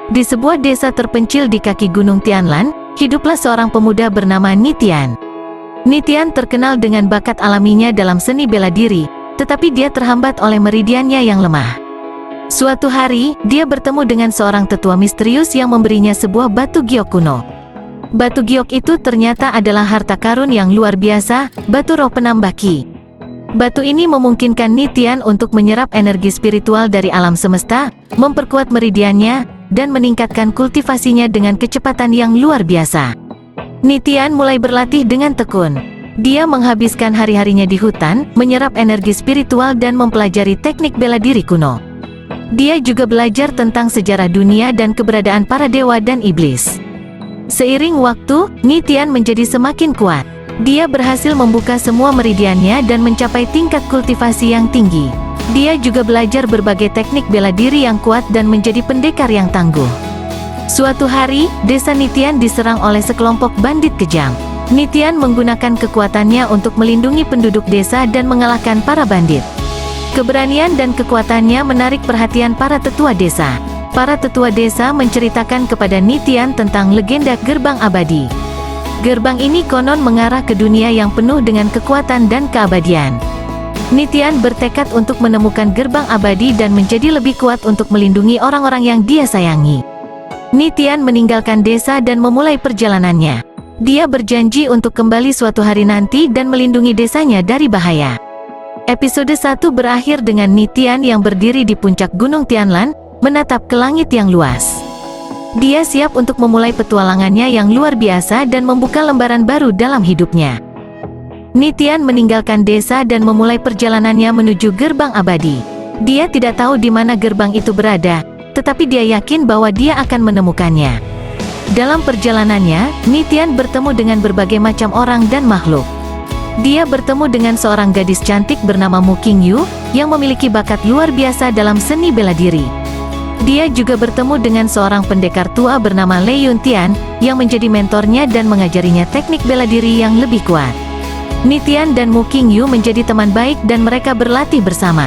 Di sebuah desa terpencil di kaki Gunung Tianlan, hiduplah seorang pemuda bernama Nitian. Nitian terkenal dengan bakat alaminya dalam seni bela diri, tetapi dia terhambat oleh meridiannya yang lemah. Suatu hari, dia bertemu dengan seorang tetua misterius yang memberinya sebuah batu giok kuno. Batu giok itu ternyata adalah harta karun yang luar biasa, batu roh penambah ki. Batu ini memungkinkan Nitian untuk menyerap energi spiritual dari alam semesta, memperkuat meridiannya, dan meningkatkan kultivasinya dengan kecepatan yang luar biasa. Nitian mulai berlatih dengan tekun. Dia menghabiskan hari-harinya di hutan, menyerap energi spiritual dan mempelajari teknik bela diri kuno. Dia juga belajar tentang sejarah dunia dan keberadaan para dewa dan iblis. Seiring waktu, Nitian menjadi semakin kuat. Dia berhasil membuka semua meridiannya dan mencapai tingkat kultivasi yang tinggi. Dia juga belajar berbagai teknik bela diri yang kuat dan menjadi pendekar yang tangguh. Suatu hari, desa Nitian diserang oleh sekelompok bandit kejam. Nitian menggunakan kekuatannya untuk melindungi penduduk desa dan mengalahkan para bandit. Keberanian dan kekuatannya menarik perhatian para tetua desa. Para tetua desa menceritakan kepada Nitian tentang legenda gerbang abadi. Gerbang ini konon mengarah ke dunia yang penuh dengan kekuatan dan keabadian. Nitian bertekad untuk menemukan gerbang abadi dan menjadi lebih kuat untuk melindungi orang-orang yang dia sayangi. Nitian meninggalkan desa dan memulai perjalanannya. Dia berjanji untuk kembali suatu hari nanti dan melindungi desanya dari bahaya. Episode 1 berakhir dengan Nitian yang berdiri di puncak Gunung Tianlan, menatap ke langit yang luas. Dia siap untuk memulai petualangannya yang luar biasa dan membuka lembaran baru dalam hidupnya. Nitian meninggalkan desa dan memulai perjalanannya menuju gerbang abadi. Dia tidak tahu di mana gerbang itu berada, tetapi dia yakin bahwa dia akan menemukannya. Dalam perjalanannya, Nitian bertemu dengan berbagai macam orang dan makhluk. Dia bertemu dengan seorang gadis cantik bernama Mu Qingyu, yang memiliki bakat luar biasa dalam seni bela diri. Dia juga bertemu dengan seorang pendekar tua bernama Lei Yuntian, yang menjadi mentornya dan mengajarinya teknik bela diri yang lebih kuat. Nitian dan Mu Qingyu menjadi teman baik dan mereka berlatih bersama.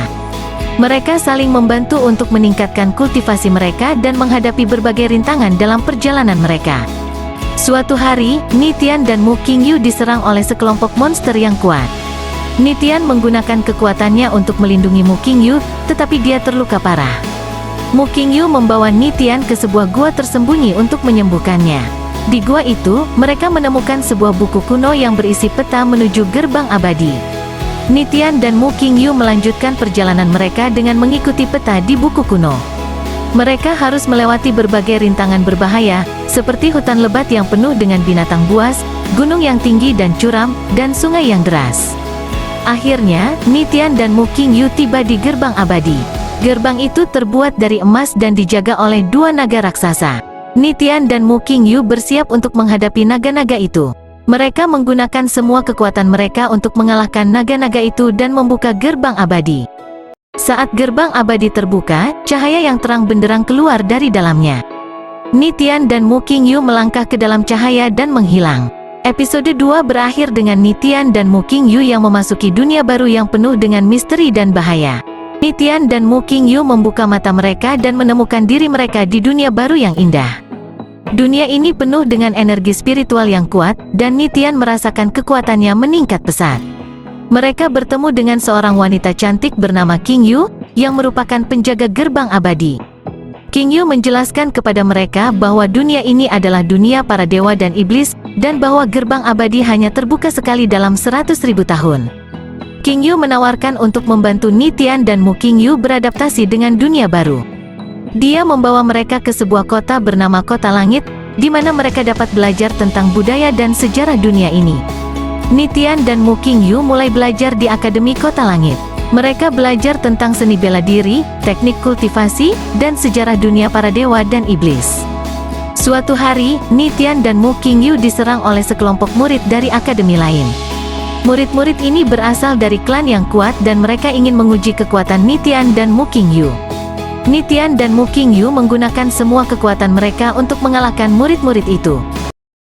Mereka saling membantu untuk meningkatkan kultivasi mereka dan menghadapi berbagai rintangan dalam perjalanan mereka. Suatu hari, Nitian dan Mu Qingyu diserang oleh sekelompok monster yang kuat. Nitian menggunakan kekuatannya untuk melindungi Mu Qingyu, tetapi dia terluka parah. Mu Qingyu membawa Nitian ke sebuah gua tersembunyi untuk menyembuhkannya. Di gua itu, mereka menemukan sebuah buku kuno yang berisi peta menuju gerbang abadi. Nitian dan Mu Qingyu melanjutkan perjalanan mereka dengan mengikuti peta di buku kuno. Mereka harus melewati berbagai rintangan berbahaya, seperti hutan lebat yang penuh dengan binatang buas, gunung yang tinggi dan curam, dan sungai yang deras. Akhirnya, Nitian dan Mu Qingyu tiba di gerbang abadi. Gerbang itu terbuat dari emas dan dijaga oleh dua naga raksasa. Nitian dan Mu Qingyu bersiap untuk menghadapi naga-naga itu. Mereka menggunakan semua kekuatan mereka untuk mengalahkan naga-naga itu dan membuka gerbang abadi. Saat gerbang abadi terbuka, cahaya yang terang benderang keluar dari dalamnya. Nitian dan Mu Qingyu melangkah ke dalam cahaya dan menghilang. Episode 2 berakhir dengan Nitian dan Mu Qingyu yang memasuki dunia baru yang penuh dengan misteri dan bahaya. Nitian dan Mu Qingyu membuka mata mereka dan menemukan diri mereka di dunia baru yang indah. Dunia ini penuh dengan energi spiritual yang kuat, dan Nitian merasakan kekuatannya meningkat pesat. Mereka bertemu dengan seorang wanita cantik bernama Qingyu, yang merupakan penjaga gerbang abadi. Qingyu menjelaskan kepada mereka bahwa dunia ini adalah dunia para dewa dan iblis, dan bahwa gerbang abadi hanya terbuka sekali dalam 100.000 tahun. Qingyu menawarkan untuk membantu Nitian dan Mu Qingyu beradaptasi dengan dunia baru. Dia membawa mereka ke sebuah kota bernama Kota Langit, di mana mereka dapat belajar tentang budaya dan sejarah dunia ini. Nitian dan Mu Qingyu mulai belajar di Akademi Kota Langit. Mereka belajar tentang seni bela diri, teknik kultivasi, dan sejarah dunia para dewa dan iblis. Suatu hari, Nitian dan Mu Qingyu diserang oleh sekelompok murid dari akademi lain. Murid-murid ini berasal dari klan yang kuat dan mereka ingin menguji kekuatan Nitian dan Mu Qingyu. Nitian dan Mu Qingyu menggunakan semua kekuatan mereka untuk mengalahkan murid-murid itu.